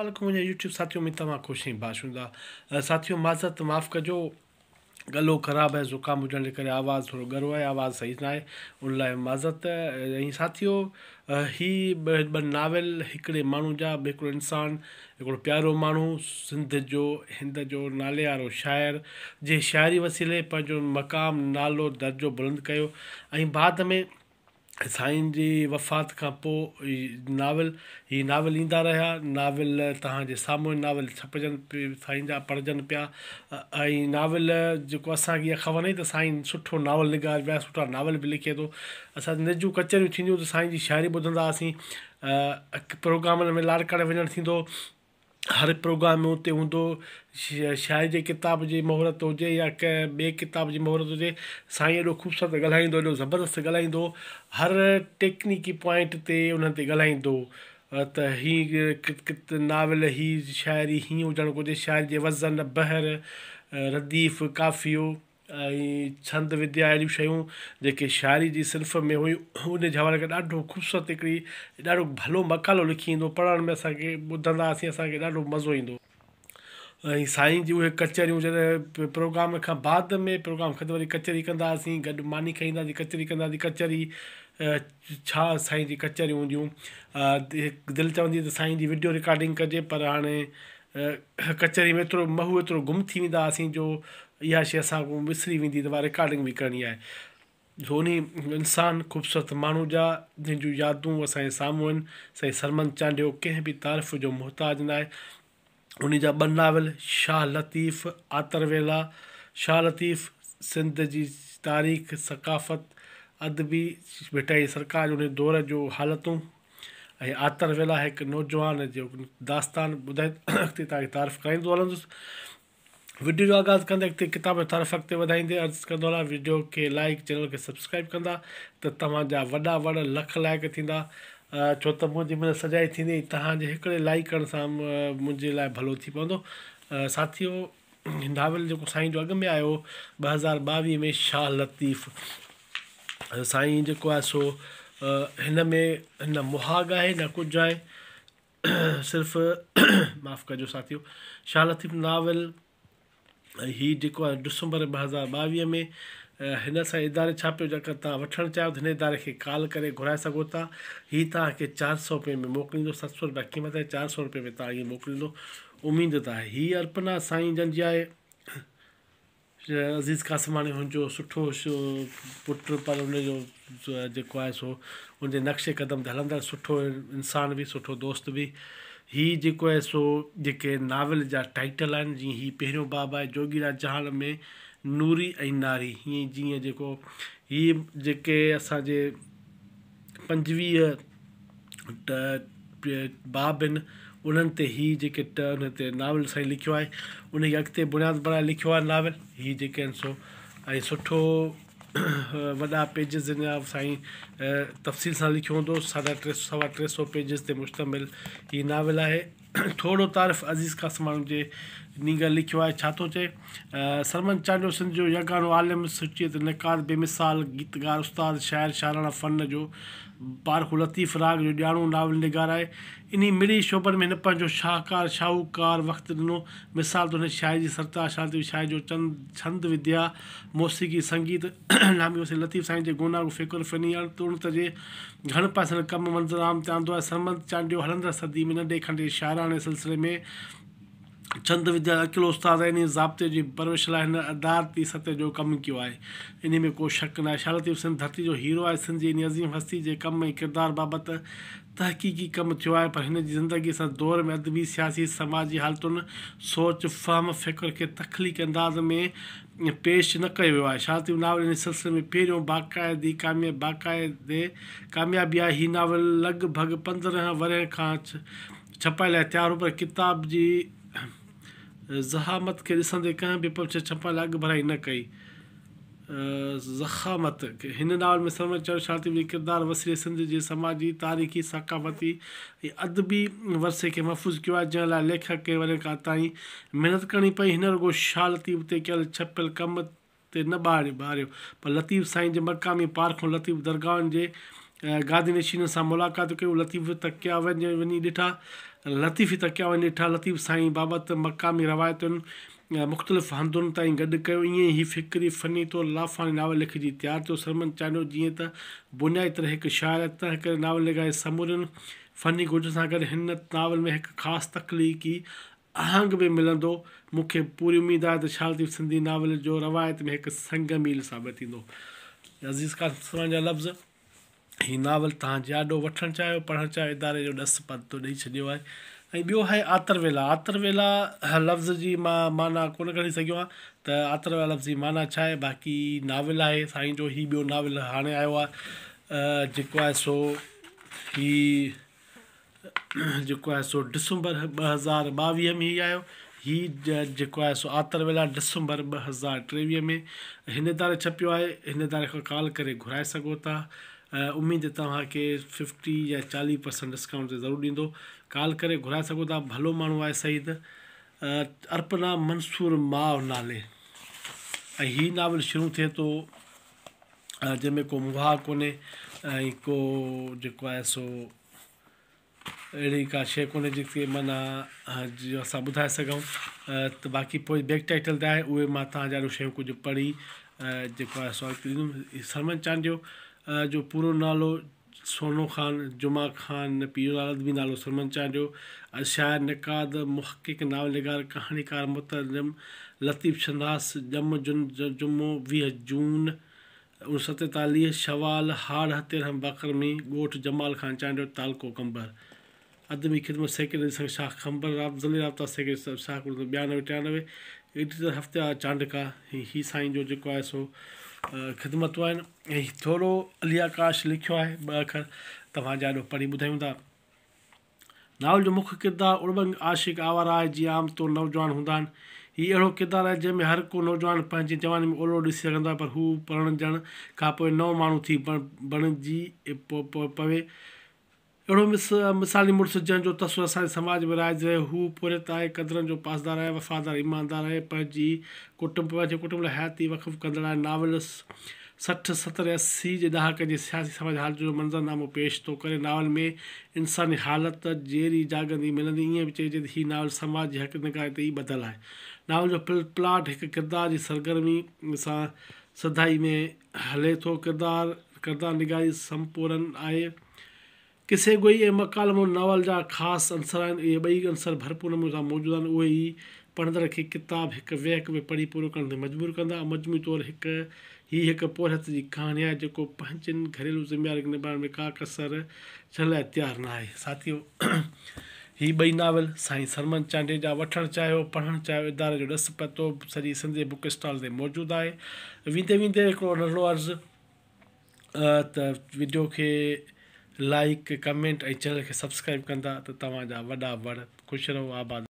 वालेकुम मुंहिंजे यूट्यूब साथियों में तव्हां ख़ुशि ऐं बाशुदा साथियों माज़रत माफ़ कजो गलो ख़राबु आहे ज़ुकाम हुजण जे करे आवाज़ थोरो ॻरो आहे आवाज़ सही न आहे उन लाइ माज़रत ऐं साथियों ही ॿ नावेल हिकिड़े माण्हू जा हिकिड़ो इंसानु हिकिड़ो प्यारो माण्हू सिंध जो हिंद जो नाले वारो शाइर जे शाइरी वसीले पंहिंजो मक़ाम नालो दर्जो बुलंद कयो ऐं बाद में साईं जी वफ़ात खां पोइ हीअ नाविल ईंदा रहिया नाविल तव्हांजे साम्हूं नाविल छपजनि पिया साईं जा पढ़जनि पिया ऐं नाविल जेको असांखे इहा ख़बर न त साईं सुठो नावल निगार पिया सुठा नावल बि लिखे थो असां निजूं कचरियूं थींदियूं त साईं जी शाइरी ॿुधंदा हुआसीं प्रोग्रामनि में लाड़काणे वञणु थींदो हर प्रोग्राम में उते हूंदो शाइरी जे किताब जी मुहूरत हुजे या कंहिं ॿिए किताब जी मुहूरत हुजे साईं एॾो ख़ूबसूरत ॻाल्हाईंदो एॾो ज़बरदस्त ॻाल्हाईंदो हर टेक्निकी पॉइंट ते उन्हनि ते ॻाल्हाईंदो त हीअ नाविल हीअ शाइरी हीअं हुजणु घुरिजे शाइरी जे वज़न बहर रदीफ़ काफ़ियो ऐं छंद विद्या अहिड़ियूं शयूं जेके शाइरी जी सिर्फ़ में हुयूं उन जे हवाले खां ॾाढो ख़ूबसूरत हिकिड़ी ॾाढो भलो मक़ालो लिखी ईंदो पढ़ण में असांखे ॿुधंदा हुआसीं असांखे ॾाढो मज़ो ईंदो ऐं साईं जी उहे कचरियूं जॾहिं प्रोग्राम खां बाद में प्रोग्राम ख़तमु वरी कचरी कंदा हुआसीं गॾु मानी खाईंदासीं कचरी कंदासीं कचरी छा साईं जी कचरियूं हूंदियूं दिलि चवंदी त साईं जी वीडियो रिकॉर्डिंग कजे पर हाणे कचरी में एतिरो महू एतिरो गुम थी वेंदा हुआसीं जो इहा शइ असांखां विसरी वेंदी त उहा रिकॉर्डिंग बि करणी आहे उन इंसानु ख़ूबसूरत माण्हू जा जंहिंजूं यादूं असांजे साम्हूं आहिनि साईं सरमन चांडियो कंहिं बि तारीफ़ जो मुहताज न आहे उन जा ॿ नाविल शाह लतीफ़ आतरवेला शाह लतीफ़ सिंध जी तारीख़ सकाफ़त अदबी भेटाई सरकार उन दौर जो हालतूं ऐं आतरवेला हिकु नौजवान जो दास्तान ॿुधाए अॻिते तव्हांखे तारीफ़ कराईंदो हलंदुसि वीडियो जो आगाज़ कंदे अॻिते किताब जो तारीफ़ अॻिते वधाईंदे अर्ज़ु कंदो हलां वीडियो खे लाइक चैनल खे सब्सक्राइब कंदा त तव्हांजा वॾा लख लाइक थींदा छो त मुंहिंजी महिनत सजाई थींदी तव्हांजे हिकिड़े लाइक करण सां मुंहिंजे लाइ भलो थी पवंदो साथियों नाविल जेको साईं जो अॻु में आयो 2022 में शाह लतीफ़ साईं जेको आहे सो हिन में न मुहाग आहे न कुझु आहे सिर्फ़ु माफ़ु कजो साथियों शाह लतीफ़ नाविल हीअ जेको आहे डिसंबर 2022 में हिन सां इदारे छापियो जेकर तव्हां वठणु चाहियो त हिन इदारे खे कॉल करे घुराए सघो था हीअ तव्हांखे 400 रुपए में मोकिलींदो 700 रुपया क़ीमत आहे 400 रुपए में तव्हां हीअ मोकिलींदो उमेद त आहे हीअ अर्पना साईं जन जी आहे अज़ीज़ कासमानी हुनजो सुठो पुटु पर हुनजो जेको आहे सो हुनजे नक्शे क़दम ते हलंदड़ सुठो इंसानु बि सुठो दोस्त बि हीअ जेको आहे सो जेके नाविल जा टाइटल आहिनि जीअं हीअ पहिरियों बाब आहे जोगीरा जहान में नूरी ऐं नारी हीअं जीअं जेको हीअ जेके असांजे 25 बाब आहिनि उन्हनि ते हीअ जेके उन ते नाविल साईं लिखियो आहे उनखे अॻिते बुनियादु बणाए लिखियो आहे नाविल हीअ जेके आहिनि सो ऐं सुठो वॾा पेजिस जा साईं तफ़सील सां लिखियो हूंदो 350 पेजिस ते मुश्तमिल हीअ नाविल आहे थोरो तारीफ़ अज़ीज़ कासमानी जे नींगर लिखियो आहे छा थो चए सरमन चांडियो सिंध जो यगानो आलिम सुचियत नकार बेमिसाल गीतकार उस्ताद शाइर शाराना फ़न जो पारखू लतीफ़ राग जो ॼाणू नाविल निगार आहे इन मिड़ी शोबनि में हिन पंहिंजो शाहूकार वक़्तु ॾिनो मिसाल त हुन शाइरी जी सरताज शादी शाइर जो छंद विद्या मौसीक़ी संगीत नामी वसी लतीफ़ साईं जे गुनाह फ़िकुर फ़नी तुणत जे घण पासनि कमु मंज़र आम ते आंदो आहे सरमन चांडियो हलंदड़ सदी में नंढे खंडे शाइराने सिलसिले में चंद विद्या अकेलो उस्ताद आहे इन ज़ाब्ते जी परवरिश लाइ हिन अदालती सतह जो कमु कयो आहे इन में को शक न आहे शाह लतीफ़ सिंध धरती जो हीरो आहे सिंध जी इन अज़ीम हस्ती जे कम ऐं किरदारु बाबति तहक़ीक़ी कमु थियो आहे पर हिन जी ज़िंदगीअ सां दौर में अदबी सियासी समाजी हालतुनि सोच फ़हम फ़िक्र खे तख़लीक़ अंदाज़ में पेश न कयो वियो आहे शाह लतीफ़ नाविल इन सिलसिले में पहिरियों बाक़ाइदे कामयाबी आहे हीअ नाविल लॻभॻि 15 वरनि खां छपाइण लाइ तयारु हो पर किताब जी ज़हामत खे ॾिसंदे कंहिं बि पक्ष छपाइण लाइ अॻु भराई न कई ज़ख़ामत हिन नावल में सरमन चांडियो शाह लतीफ़ जे किरदारु वसीले सिंध जे समाजी तारीख़ी सक़ाफ़ती ऐं अदबी वरसे खे महफ़ूज़ कयो आहे जंहिं लाइ लेखक खे वरी खां ताईं महिनत करणी पई हिन रुॻो शाह लतीफ़ ते कयल छपियल कम ते न ॿारियो पर लतीफ़ साईं जे मक़ामी पारखूं लतीफ़ दरगाहनि जे गादी नशीन सां मुलाक़ात कयूं लतीफ़ तकिया वञी ॾिठा लतीफ़ी तकिया वञी ॾिठा लतीफ़ साईं बाबति मक़ामी रवायतुनि मुख़्तलिफ़ हंधुनि ताईं गॾु कयो। ईअं ई फ़िक्री फ़नी तौरु लाफ़ानी नावल लिखिजी तयारु थियो। सरमन चांडियो जीअं त बुनियादी तरह हिकु शाइर तंहिं करे नावल निगाहे समूरनि फ़नी घुरिज सां गॾु हिन नावल में हिकु ख़ासि तख़लीक़ी आहंग बि मिलंदो। मूंखे पूरी उमेदु आहे त शा लतीफ़ सिंधी नावल जो रवायत में हिकु संग मील साबित थींदो। अज़ीज़ क़ासिम जा लफ़्ज़ हीउ नावल तव्हां जाॾो वठणु चाहियो पढ़णु चाहियो इदारे जो ॾस पतो ॾेई छॾियो आहे। ऐं ॿियो आहे आतरवेला। आतरवेला लफ़्ज़ जी मां माना कोन कढी सघियो आहे त आतरवेला लफ़्ज़ जी माना छा आहे। बाक़ी नाविल आहे साईं जो हीउ ॿियो नाविल हाणे आयो आहे जेको आहे सो जेको आहे सो डिसंबर 2022 में ई आयो। हीउ जेको आहे सो आतरवेला डिसंबर 2023 में हिन इदारे छपियो आहे। हिन इदारे खां कॉल करे घुराए सघो था। उमेदु तव्हांखे 50 या 40% डिस्काउंट ते ज़रूरु ॾींदो। कॉल करे घुराए सघो था। भलो माण्हू आहे सईद अर्पना मंसूर माव नाले। ऐं हीउ नावल शुरू थिए थो जंहिंमें को मुहा कोन्हे ऐं को जेको आहे सो अहिड़ी का शइ कोन्हे जेके माना जो असां ॿुधाए सघूं त बाक़ी पोइ बैक टाइटल ते आहे उहे मां तव्हां ॾाढो शयूं कुझु पढ़ी जेको आहे सो ॾींदुमि। सरमन चांडियो जो पूरो नालो सोनो ख़ान जुमा ख़ान पीर अदबी नालो सरमन चांडियो शाइर निकाद मुहक़िक़ नावल निगार कहाणीकार मुतरजम लतीफ़ शंदास जुमो 20 जून 1947 शवाल हाड़ 13 बकरमी ॻोठ जमाल ख़ान चांडियो तालको कंबर अदबी ख़िदमत सेक्रेटरी संघ शाह खंबर ज़ली राब्ता सेक्रेटरी शाह 92 एडिटर हफ़्ता चांडका ही साईं जो जेको आहे सो ख़िदमतूं आहिनि। ऐं थोरो अली आकाश लिखियो आहे 2 अखर तव्हां ॾाढो पढ़ी ॿुधायूं था। नावल जो मुख्य किरदारु उड़बंग आशिक़ आवारा आहे जीअं आमतौर नौजवान हूंदा आहिनि। हीउ अहिड़ो किरदारु आहे जंहिंमें हर को नौजवान पंहिंजी जवानी में ओलो ॾिसी सघंदो आहे पर हू पढ़णजण खां पोइ नओं माण्हू थी बणिजी पवे। अहिड़ो मिसाली मुड़ुसु जंहिंजो तस्वुरु असांजे समाज में राइज रहे। हू पुरित आहे क़दरनि जो पासदार आहे वफ़ादार ईमानदार आहे पंहिंजे कुटुंब लाइ हयाती वक़फ़ कंदड़ आहे। नावल 60, 70, 80 जे ॾहाके जे सियासी समाज हालत जो मंज़रनामो पेश थो करे। नावल में इंसानी हालत जहिड़ी जाॻंदी मिलंदी ईअं बि चइजे त हीउ नावल समाज जी हक़ निगाह ते ई ॿधलु आहे। नावल जो प्लाट हिकु किरदार जी सरगर्मी सां सदाई में हले थो। किरदार निगाही संपूर्ण आहे। किसे गोई ऐं मकालमो नावल जा ख़ासि अंसर आहिनि। इहे ॿई अंसर भरपूर नमूने सां मौजूदु आहिनि। उहे ई पढ़ंदड़ खे किताबु हिकु वेहक में पढ़ी पूरो करण ते मजबूर कंदा। मजमूई तौरु हिकु पोरहत जी कहाणी आहे जेको पंहिंजनि घरेलू ज़िम्मेवारी खे निभाइण में का कसर छॾण लाइ तयारु न आहे। साथियो हीअ ॿई नावल साईं सरमन चांडिया जा वठणु चाहियो पढ़णु चाहियो इदारे जो ॾस पतो सॼी सिंधी बुक स्टॉल ते मौजूदु आहे। वेंदे हिकिड़ो नंढिड़ो अर्ज़ु त वीडियो खे लाइक कमेंट ऐं चैनल खे सब्सक्राइब कंदा त तव्हांजा वॾा वड़ ख़ुशि रहो आबाद।